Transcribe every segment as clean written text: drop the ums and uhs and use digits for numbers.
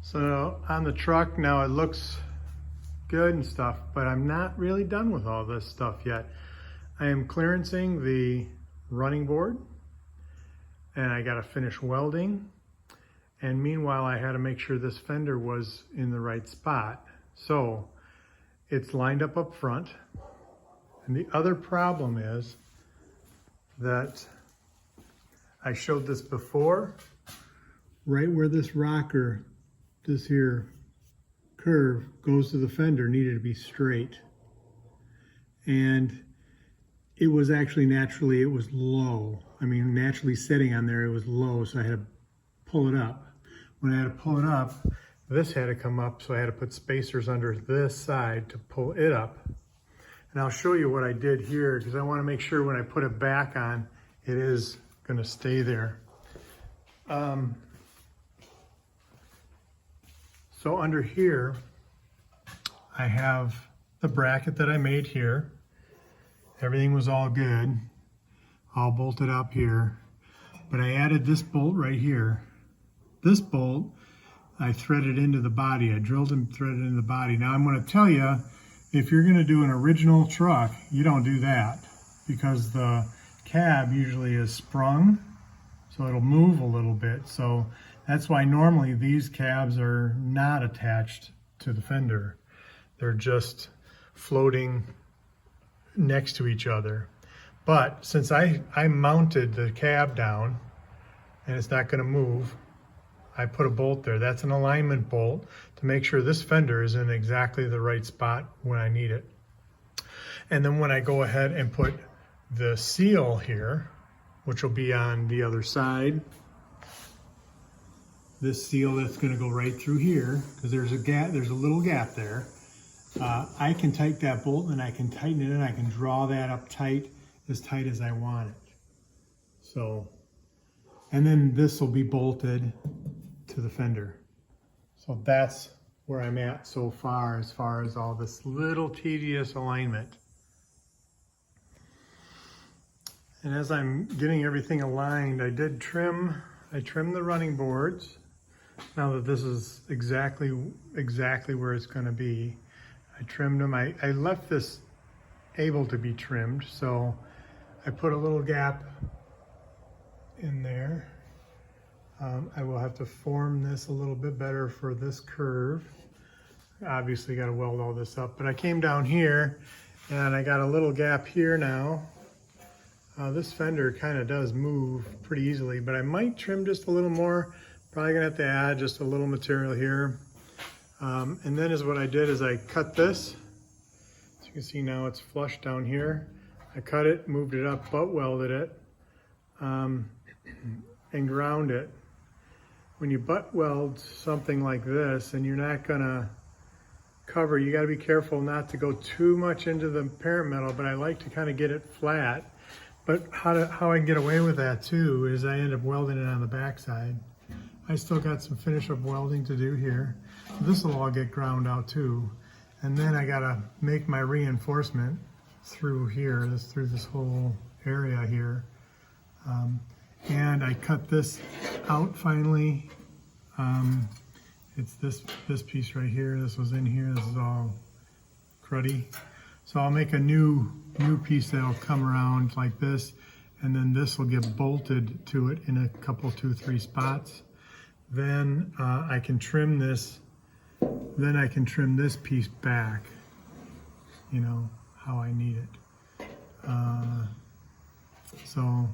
So on the truck now it looks good and stuff, but I'm not really done with all this stuff yet. I am clearancing the running board and I got to finish welding. And meanwhile, I had to make sure this fender was in the right spot. So it's lined up front. And the other problem is that I showed this before, right where this rocker, this here curve goes to the fender, needed to be straight. And it was actually naturally, it was low. I mean, naturally sitting on there, it was low, so I had to pull it up. When I had to pull it up, this had to come up, so I had to put spacers under this side to pull it up. And I'll show you what I did here, because I want to make sure when I put it back on, it is going to stay there. So under here, I have the bracket that I made here. Everything was all good, all bolted up here. But I added this bolt right here. This bolt, I threaded into the body. I drilled and threaded into the body. Now I'm going to tell you, if you're going to do an original truck, you don't do that, because the cab usually is sprung, so it'll move a little bit. So that's why normally these cabs are not attached to the fender. They're just floating next to each other. But since I mounted the cab down and it's not going to move, I put a bolt there. That's an alignment bolt to make sure this fender is in exactly the right spot when I need it. And then when I go ahead and put the seal here, which will be on the other side, this seal that's going to go right through here, because there's a gap, there's a little gap there. I can tighten that bolt and I can tighten it and I can draw that up tight as I want it. So, and then this will be bolted to the fender. So that's where I'm at so far as all this little tedious alignment. And as I'm getting everything aligned, I trimmed the running boards. Now that this is exactly where it's going to be, I trimmed them. I left this able to be trimmed, so I put a little gap in there. I will have to form this a little bit better for this curve. Obviously got to weld all this up, but I came down here and I got a little gap here now. This fender kind of does move pretty easily, but I might trim just a little more. Probably gonna have to add just a little material here. And then what I did is I cut this. As you can see now it's flush down here. I cut it, moved it up, butt welded it, and ground it. When you butt weld something like this and you're not gonna cover, you gotta be careful not to go too much into the parent metal, but I like to kind of get it flat. But how I can get away with that too is I end up welding it on the backside. I still got some finish up welding to do here. This will all get ground out too. And then I gotta make my reinforcement through here, through this whole area here. And I cut this out finally. It's this piece right here. This was in here. This is all cruddy. So I'll make a new piece that'll come around like this, and then this will get bolted to it in a couple, 2, 3 spots. Then I can trim this. Then I can trim this piece back, you know, how I need it. So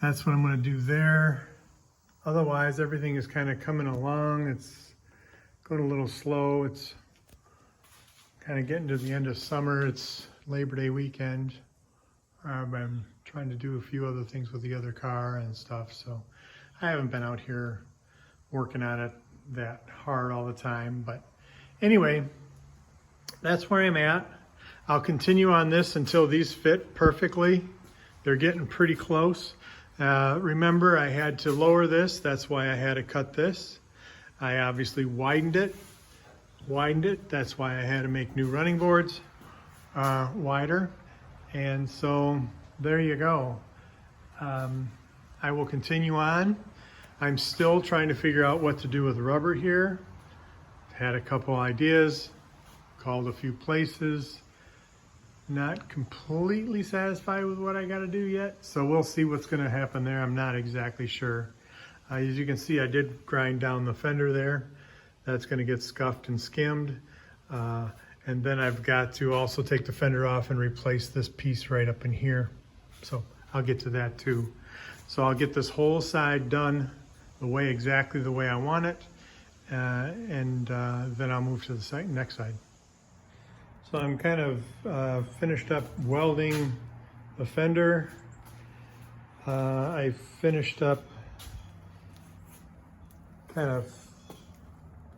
that's what I'm going to do there. Otherwise, everything is kind of coming along. It's going a little slow. It's kind of getting to the end of summer. It's Labor Day weekend. I'm trying to do a few other things with the other car and stuff, so I haven't been out here working on it that hard all the time. But anyway, that's where I'm at. I'll continue on this until these fit perfectly. They're getting pretty close. Remember, I had to lower this. That's why I had to cut this. I obviously widened it. That's why I had to make new running boards wider. And so there you go. I will continue on. I'm still trying to figure out what to do with rubber here. Had a couple ideas, called a few places. Not completely satisfied with what I got to do yet, so we'll see what's going to happen there. I'm not exactly sure. As you can see, I did grind down the fender there. That's going to get scuffed and skimmed. And then I've got to also take the fender off and replace this piece right up in here. So I'll get to that too. So I'll get this whole side done exactly the way I want it. And then I'll move to the next side. So I'm kind of finished up welding the fender. I finished up kind of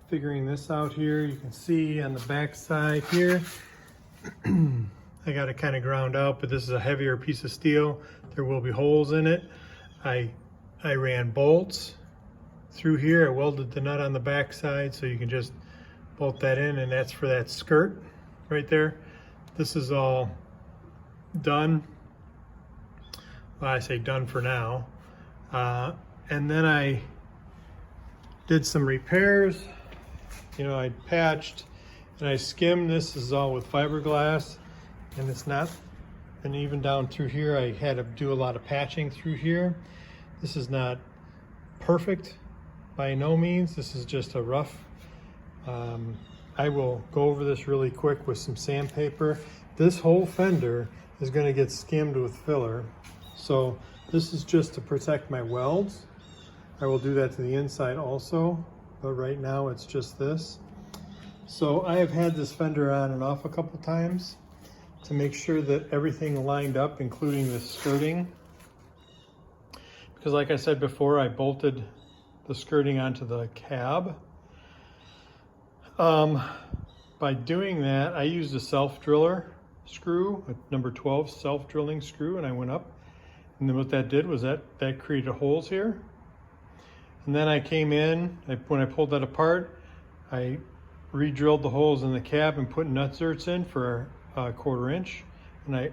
figuring this out here. You can see on the back side here, I got it kind of ground out, but this is a heavier piece of steel. There will be holes in it. I ran bolts through here. I welded the nut on the back side, so you can just bolt that in, and that's for that skirt right there. This is all done. Well, I say done for now. And then I did some repairs. You know, I patched and I skimmed. This is all with fiberglass, and it's not, and even down through here I had to do a lot of patching through here. This is not perfect by no means. This is just a rough. I will go over this really quick with some sandpaper. This whole fender is going to get skimmed with filler, so this is just to protect my welds. I will do that to the inside also, but right now it's just this. So I have had this fender on and off a couple times to make sure that everything lined up, including the skirting. Because like I said before, I bolted the skirting onto the cab. By doing that, I used a self-driller screw, a number 12 self-drilling screw, and I went up. And then what that did was that created holes here. And then I came in, when I pulled that apart, I re-drilled the holes in the cab and put nut zerts in for a 1/4 inch. And I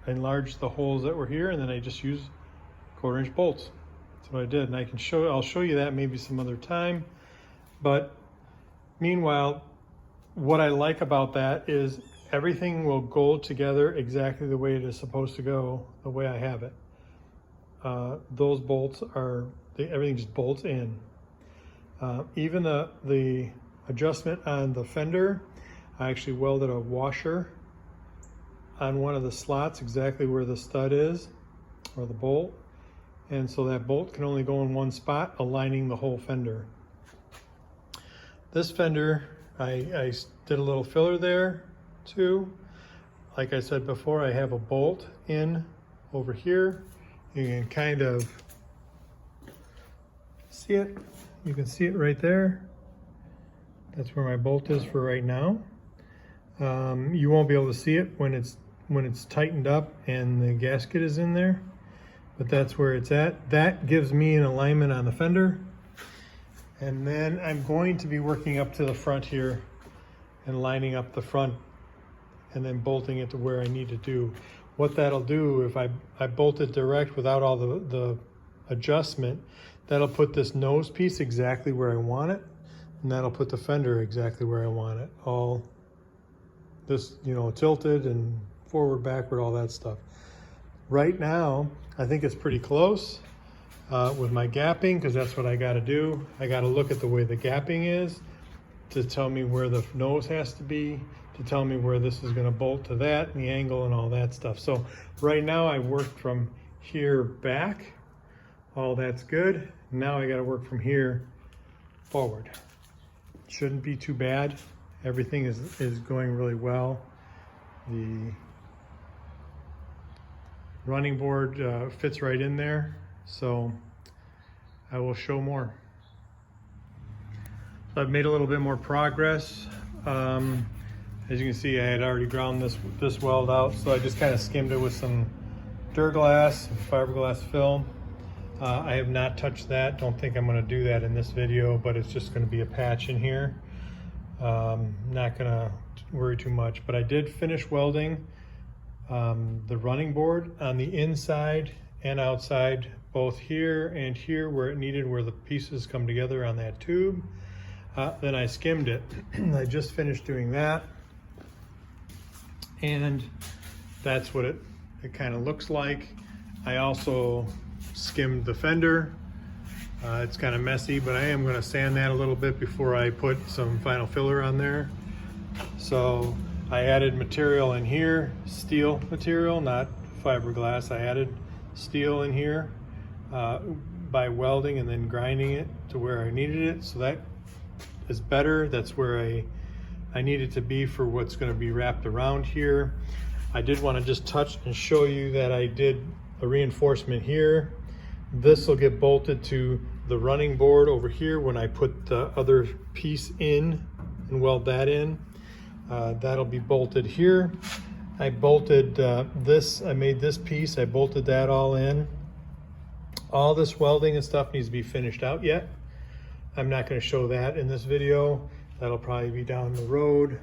enlarged the holes that were here, and then I just used 1/4 inch bolts. That's what I did. And I'll show you that maybe some other time. But meanwhile, what I like about that is everything will go together exactly the way it is supposed to go, the way I have it. Those bolts everything just bolts in. Even the adjustment on the fender, I actually welded a washer on one of the slots exactly where the stud is, or the bolt. And so that bolt can only go in one spot, aligning the whole fender. This fender, I did a little filler there too. Like I said before, I have a bolt in over here. You can kind of see it. You can see it right there. That's where my bolt is for right now. You won't be able to see it when it's tightened up and the gasket is in there, but that's where it's at. That gives me an alignment on the fender. And then I'm going to be working up to the front here and lining up the front and then bolting it to where I need to do. What that'll do, if I bolt it direct without all the adjustment, that'll put this nose piece exactly where I want it, and that'll put the fender exactly where I want it. All this, you know, tilted and forward, backward, all that stuff. Right now, I think it's pretty close with my gapping, because that's what I got to do. I got to look at the way the gapping is to tell me where the nose has to be, to tell me where this is going to bolt to that, and the angle and all that stuff. So right now I worked from here back. All that's good. Now I got to work from here forward. Shouldn't be too bad. Everything is going really well. The running board fits right in there, so I will show more. So I've made a little bit more progress. As you can see, I had already ground this weld out, so I just kind of skimmed it with some Duraglass, fiberglass film. I have not touched that. Don't think I'm going to do that in this video, but it's just going to be a patch in here. Not going to worry too much, but I did finish welding the running board on the inside and outside both here and here where it needed, where the pieces come together on that tube. Then I skimmed it. I just finished doing that. And that's what it kind of looks like. I also skimmed the fender. It's kind of messy, but I am going to sand that a little bit before I put some final filler on there. So I added material in here, steel material, not fiberglass. I added steel in here by welding and then grinding it to where I needed it. So that is better. That's where I need it to be for what's going to be wrapped around here. I did want to just touch and show you that I did a reinforcement here. This will get bolted to the running board over here when I put the other piece in and weld that in. That'll be bolted here. I bolted this, I made this piece, I bolted that all in. All this welding and stuff needs to be finished out yet. I'm not going to show that in this video. That'll probably be down the road.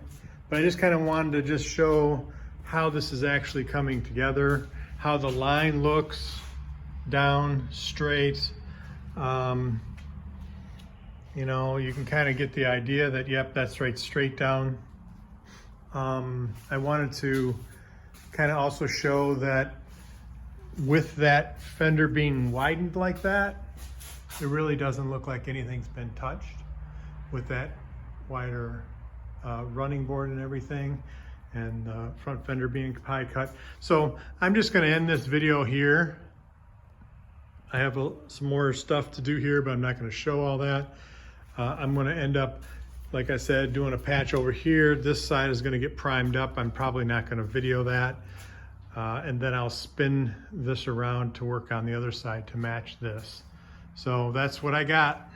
But I just kind of wanted to just show how this is actually coming together, how the line looks down straight. You know, you can kind of get the idea that, yep, that's right, straight down. I wanted to kind of also show that with that fender being widened like that, it really doesn't look like anything's been touched with that wider running board and everything, and front fender being high cut. So I'm just going to end this video here. I have some more stuff to do here, but I'm not going to show all that. I'm going to end up, like I said, doing a patch over here. This side is going to get primed up. I'm probably not going to video that. And then I'll spin this around to work on the other side to match this. So that's what I got.